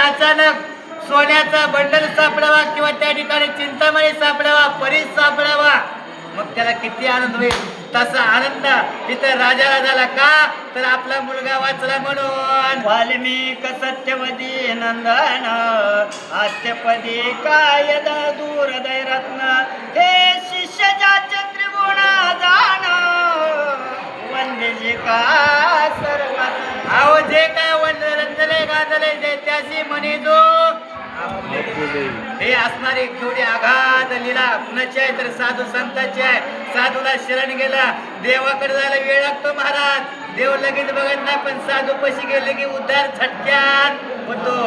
अचानक सोन्याचा बंडल सापडावा किंवा त्या ठिकाणी चिंतामणी सापडावा, परीस सापडावा, मग त्याला किती आनंद होईल. तसा आनंद इथं राजाला झाला का तर आपला मुलगा वाचला म्हणून. वाल्मिक सत्यवती नंदन आत्यपदी काय दूर दैरत्न हे शिष्य ज्याचे त्रिगुण जाण वंदे जे का सर्वात. अहो जे काय रंजले गाजले जे त्याशी म्हणे जो हे असणारी केवढी आघात लीला कुणाची आहे तर साधू संतांची आहे. साधूला शरण गेला देवाकडे जायला वेळ लागतो महाराज, देव लगेच बघत नाही, पण साधू पशी गेले की उद्धार झटक्यात होतो.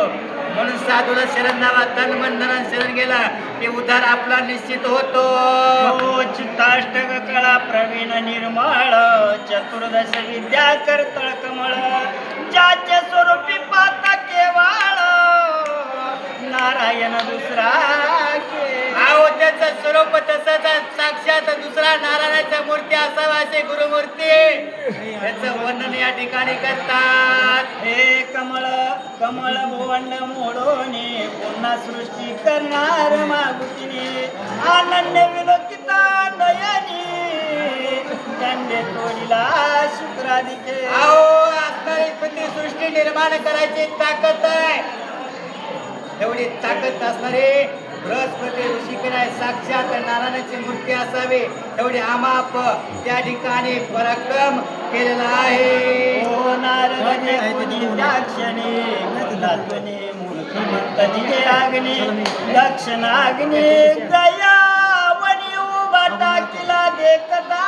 म्हणून साधूला शरण नावा तन मन धनाने शरण गेला की उद्धार आपला निश्चित होतो. चित्ताष्टक कळा प्रवीण निर्मळ चतुर्दश विद्या करतळ कमळ ज्याचे स्वरूपी पाता केवळ नारायण दुसरा अहो त्याचं स्वरूप तसंच साक्षात दुसरा नारायणाच्या मूर्ती असावा असे गुरुमूर्ती याचं वर्णन या ठिकाणी करतात. हे कमळ कमळ भुवंड मोडोने पुन्हा सृष्टी करणार मागुतीने आनंद विलोकिता नयनी दंडे तोडीला शुक्रादिके. अहो असणारी पती सृष्टी निर्माण करायची ताकद आहे, एवढी ताकद असणारे बृहस्पती ऋषीकडे साक्षात नारायणाची मूर्ती असावी, एवढी आमाप त्या ठिकाणी पराक्रम केलेला आहे. ओ नारदने क्षणी मूर्खमंतजी अग्नी दक्षिणाग्नी दया वनी उभा टाकीला देखता.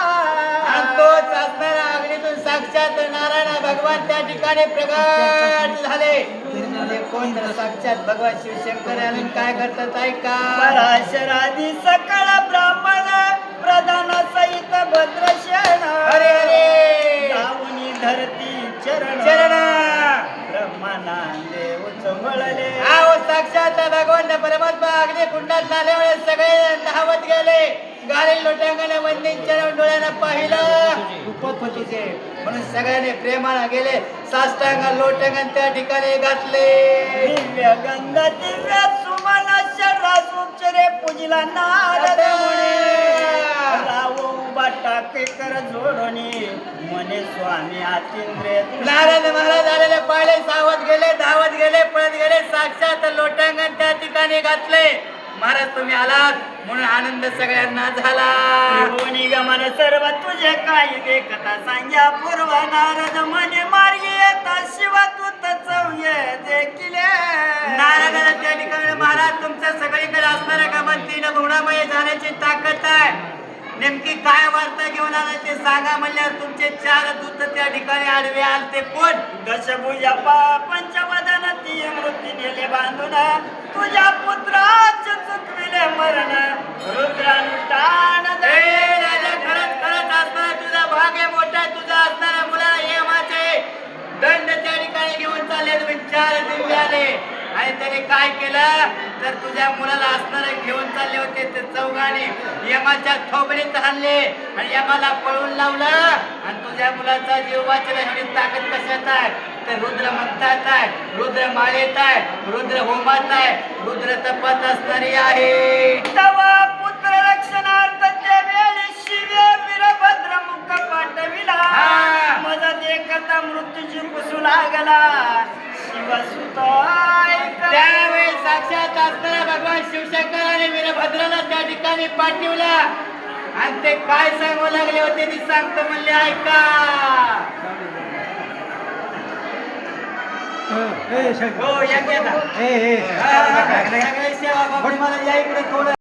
आणि तोच असणारा अग्नीतून साक्षात नारायण भगवान त्या ठिकाणी प्रगट झाले. कोण साक्षात भगवान शिवशंकर अजून काय करतात ऐका. पराशरादी सकळ ब्राह्मण प्रधान सहित भद्रशण अरे अरे गावनी धरती चरण चरण ब्रह्मानंदे उचमळले. अहो साक्षात भगवान परमात्मा अग्नी कुंडात झाल्यामुळे सगळे धावत गेले. गाली लोटांगाने वंदींच्या डोळ्यानं पाहिलं उपपतीचे, म्हणून सगळ्यांनी प्रेमानं गेले साष्टांग लोटांगण त्या ठिकाणी घातले. दिव्य गंध दिव्य सुमन शरासुक्षरे पूजिला नारद मुनी राव उभा टाके कर जोडणी मने स्वामी आतिंद्रे. नारायण महाराज आलेले पाहिले, सावध गेले, धावत गेले, पळत गेले, साक्षात लोटांगण त्या ठिकाणी घातले. महाराज तुम्ही आलात म्हणून आनंद सगळ्यांना झाला. गमन सर्व तुझे काही देखता सांग्या पूर्व नारद मने मार्गी येता शिवा तू चौये देखील. नारायणाला त्या ठिकाणी महाराज तुमचं सगळीकडे असणाऱ्या गमन तीन गुणामय जाण्याची ताकद आहे. नेमकी काय वार्ता घेऊन आला ते सांगा म्हणल्यावर तुमचे 4 दूत त्या ठिकाणी आडवे आलते. कोण? दशभुजा पंचवदन ती मृत्यू नेले बांधून तुझ्या पुत्राचे चुकविले मरण रुद्रानुष्ठान. राजा खरंच खरंच असणार तुझा भाग्य मोठा, तुझा असणाऱ्या मुलाला यमाचे दंड त्या ठिकाणी घेऊन चालले. तुम्ही 4 दिव्य आले आणि त्याने काय केलं तर तुझ्या मुलाला असणारे घेऊन चालले होते ते चौघाने यमाच्या थोबडीत हाणले आणि यमाला पळून लावलं आणि तुझ्या मुलाचा जीव वाचला. एवढी ताकद कशात आहे तर रुद्र मंत्रात आहे, रुद्र माळेत आहे, रुद्र होमात आहे, रुद्र तपात असणारी आहे. तवा पुत्र रक्षणार्थ ते वेळी शिवे वीरभद्र मुख पाठविला. मजा देखता मृत्यूची कुसू लागला शिवसुत. त्यावेळी साक्षात असणारा भगवान शिवशंकर आणि वीरभद्राला त्या ठिकाणी पाठवला आणि ते काय सांगू लागले होते ते सांगतो म्हणले ऐका. हो या सेवा बाबा मला या इकडे थोडं